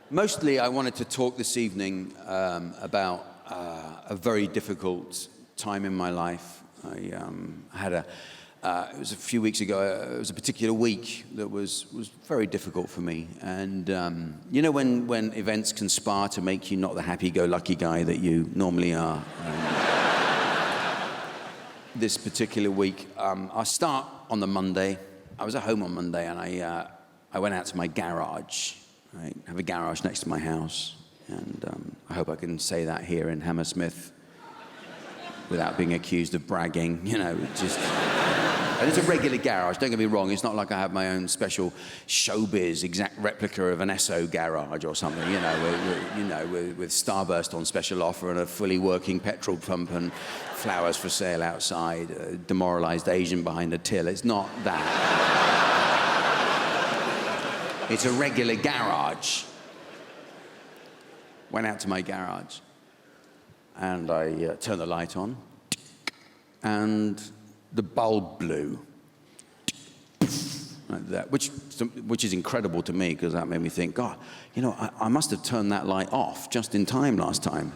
Mostly I wanted to talk this evening about a very difficult time in my life. I had it was a few weeks ago, it was a particular week that was very difficult for me. And you know when events conspire to make you not the happy-go-lucky guy that you normally are? This particular week, I start on the Monday. I was at home on Monday and I went out to my garage. I have a garage next to my house, and I hope I can say that here in Hammersmith without being accused of bragging, you know, just... And it's a regular garage, don't get me wrong, it's not like I have my own special showbiz exact replica of an Esso garage or something, you know, with Starburst on special offer and a fully working petrol pump and flowers for sale outside, a demoralized Asian behind a till. It's not that. It's a regular garage. Went out to my garage and I turned the light on and the bulb blew like that, which is incredible to me because that made me think, God, you know, I must have turned that light off just in time last time.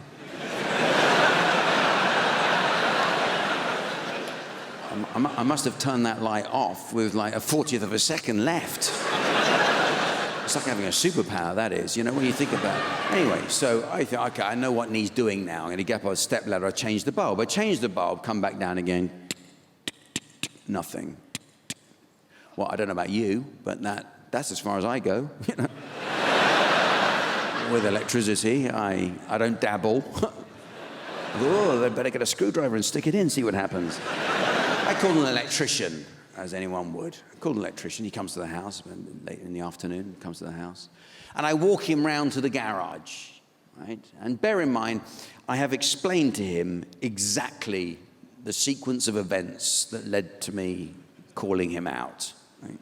I must have turned that light off with like a 40th of a second left. It's like having a superpower, that is, you know, when you think about it. Anyway, so I thought, okay, I know what needs doing now. I'm going to get up a step ladder, I change the bulb. I change the bulb, come back down again. Nothing. Well, I don't know about you, but that's as far as I go, you know. With electricity, I don't dabble. Oh, they better get a screwdriver and stick it in, see what happens. I called an electrician, as anyone would. I called an electrician, he comes to the house, late in the afternoon, comes to the house. And I walk him round to the garage, right? And bear in mind, I have explained to him exactly the sequence of events that led to me calling him out. Right?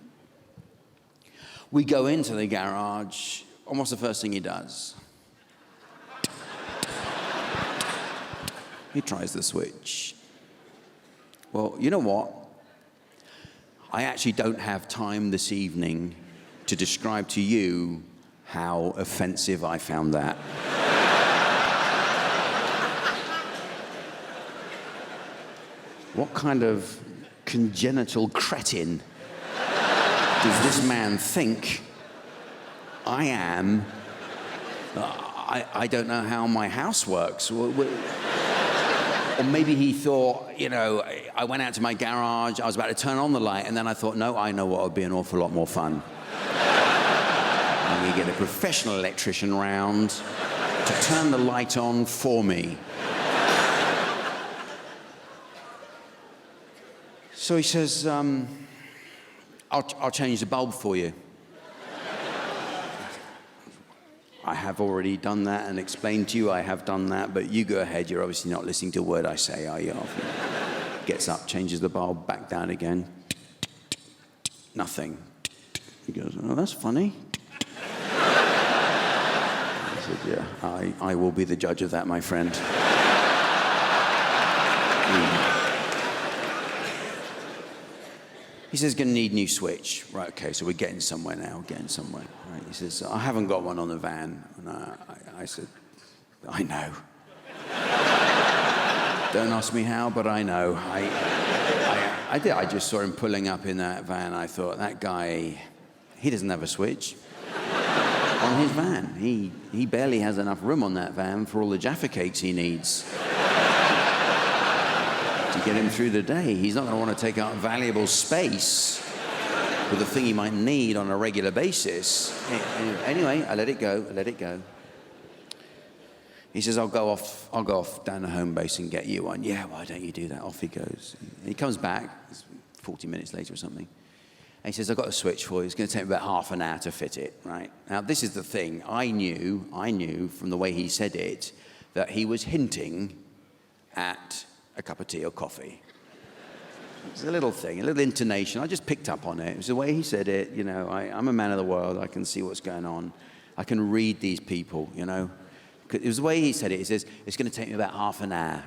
We go into the garage, and what's the first thing he does? He tries the switch. Well, you know what? I actually don't have time this evening to describe to you how offensive I found that. What kind of congenital cretin does this man think I am? I don't know how my house works. Or maybe he thought, you know, I went out to my garage, I was about to turn on the light, and then I thought, no, I know what would be an awful lot more fun. And we get a professional electrician round to turn the light on for me. So he says, I'll change the bulb for you. I have already done that and explained to you I have done that, but you go ahead, you're obviously not listening to a word I say, are you? Gets up, changes the bulb, back down again. Nothing. He goes, oh, that's funny. I said, yeah, I will be the judge of that, my friend. He says, gonna need a new switch. Right, okay, so we're getting somewhere now, getting somewhere. Right, he says, I haven't got one on the van. And I said, I know. Don't ask me how, but I know. I did. I just saw him pulling up in that van. I thought, that guy, he doesn't have a switch on his van. He barely has enough room on that van for all the Jaffa cakes he needs. To get him through the day. He's not going to want to take up valuable space with the thing he might need on a regular basis. Anyway, I let it go. He says, I'll go off down the home base and get you one. Yeah, why don't you do that? Off he goes. And he comes back, 40 minutes later or something. And he says, I've got a switch for you. It's going to take me about half an hour to fit it, right? Now, this is the thing. I knew from the way he said it that he was hinting at a cup of tea or coffee. It's a little thing, a little intonation. I just picked up on it. It was the way he said it, you know. I'm a man of the world. I can see what's going on. I can read these people, you know. It was the way he said it. He says, it's going to take me about half an hour.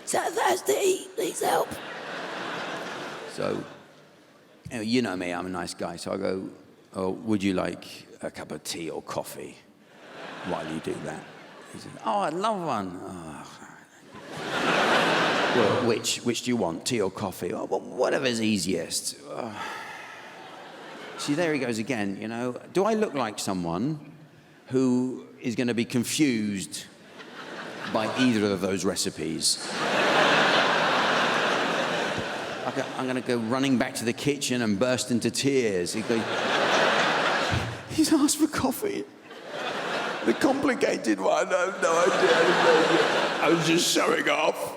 Is that thirsty? Please help. So, you know me, I'm a nice guy. So I go, oh, would you like a cup of tea or coffee while you do that? He says, oh, I'd love one. Oh. Well, which do you want, tea or coffee? Oh, well, whatever's easiest. Oh. See, there he goes again, you know. Do I look like someone who is going to be confused by either of those recipes? I'm going to go running back to the kitchen and burst into tears. He's asked for coffee. The complicated one, I have no idea. I was just showing off.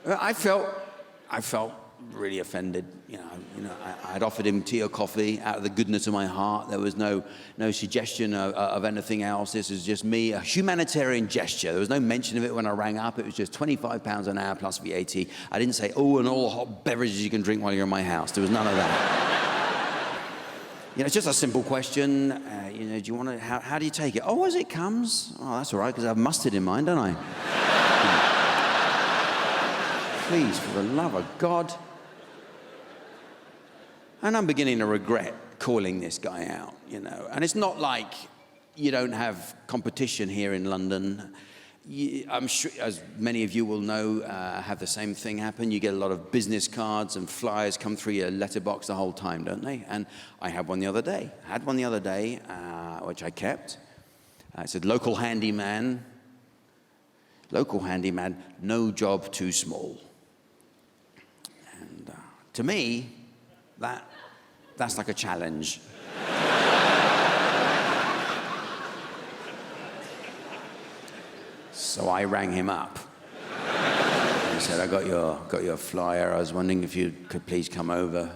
I felt really offended. You know, I had offered him tea or coffee out of the goodness of my heart. There was no suggestion of anything else. This was just me, a humanitarian gesture. There was no mention of it when I rang up. It was just £25 an hour plus VAT. I didn't say, oh, and all the hot beverages you can drink while you're in my house. There was none of that. You know, it's just a simple question. You know, do you want to? How do you take it? Oh, as it comes. Oh, that's all right, because I have mustard in mind, don't I? Please, for the love of God. And I'm beginning to regret calling this guy out, you know. And it's not like you don't have competition here in London. I'm sure, as many of you will know, have the same thing happen. You get a lot of business cards and flyers come through your letterbox the whole time, don't they? And I had one the other day. Which I kept. It said, local handyman, no job too small. And to me, that's like a challenge. So I rang him up. He said, I got your flyer. I was wondering if you could please come over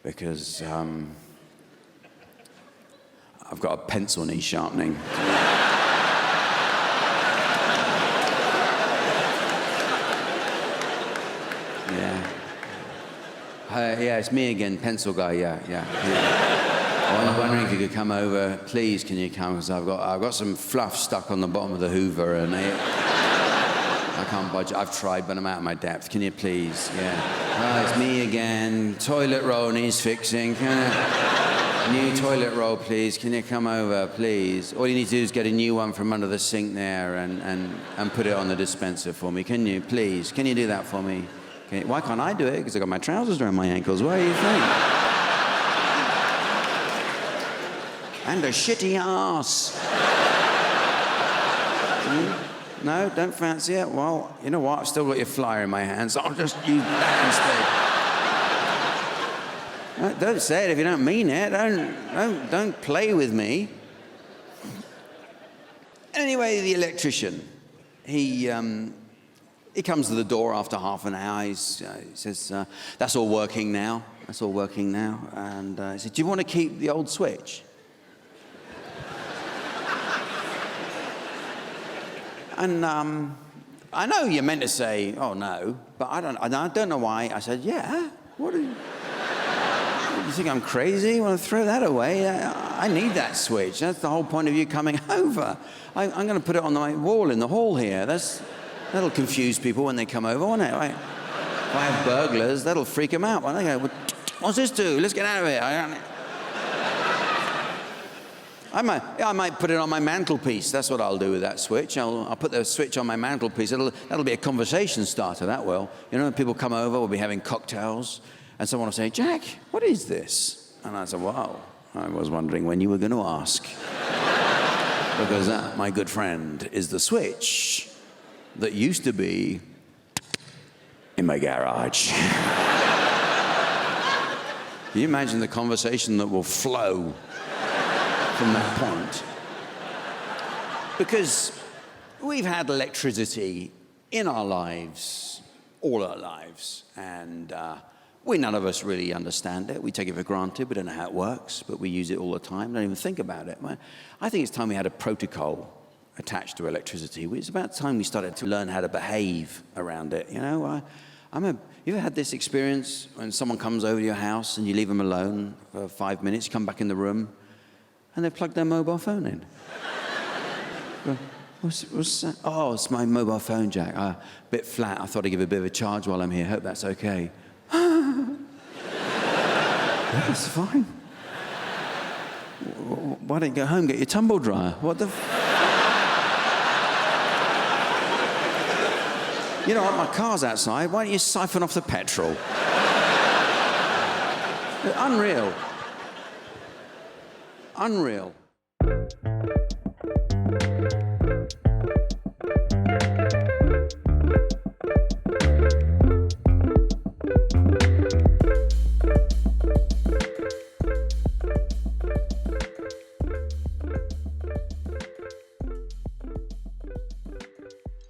because I've got a pencil need sharpening. Yeah, it's me again, pencil guy, yeah. I was wondering if you could come over, please, can you come? Because I've got some fluff stuck on the bottom of the Hoover and I can't budge. I've tried, but I'm out of my depth. Can you please? Yeah. It's me again. Toilet roll needs fixing. New toilet roll, please. Can you come over, please? All you need to do is get a new one from under the sink there and put it on the dispenser for me. Can you, please? Can you do that for me? Okay. Why can't I do it? Because I've got my trousers around my ankles. What do you think? And a shitty ass. No, don't fancy it? Well, you know what? I've still got your flyer in my hand, so I'll just use that instead. Don't say it if you don't mean it. Don't play with me. Anyway, the electrician, he comes to the door after half an hour. He says, that's all working now. And he said, do you want to keep the old switch? And I know you're meant to say, oh, no, but I don't know why. I said, yeah, what do you think I'm crazy? You want to throw that away? I need that switch. That's the whole point of you coming over. I'm going to put it on my wall in the hall here. That'll confuse people when they come over, won't it? If I have burglars, that'll freak them out. They go, what's this do? Let's get out of here. I might put it on my mantelpiece. That's what I'll do with that switch. I'll put the switch on my mantelpiece. That'll be a conversation starter, that will. You know, when people come over, we'll be having cocktails, and someone will say, Jack, what is this? And I said, wow, I was wondering when you were going to ask. Because that, my good friend, is the switch that used to be in my garage. Can you imagine the conversation that will flow from that point? Because we've had electricity in our lives, all our lives, and none of us really understand it. We take it for granted. We don't know how it works, but we use it all the time. Don't even think about it. I think it's time we had a protocol attached to electricity. It's about time we started to learn how to behave around it. You know, you ever had this experience when someone comes over to your house and you leave them alone for 5 minutes, you come back in the room, and they've plugged their mobile phone in? What's that? Oh, it's my mobile phone jack. A bit flat. I thought I'd give it a bit of a charge while I'm here. Hope that's okay. That's fine. Why don't you go home, get your tumble dryer? What the... You know what, my car's outside. Why don't you siphon off the petrol? Unreal. Unreal.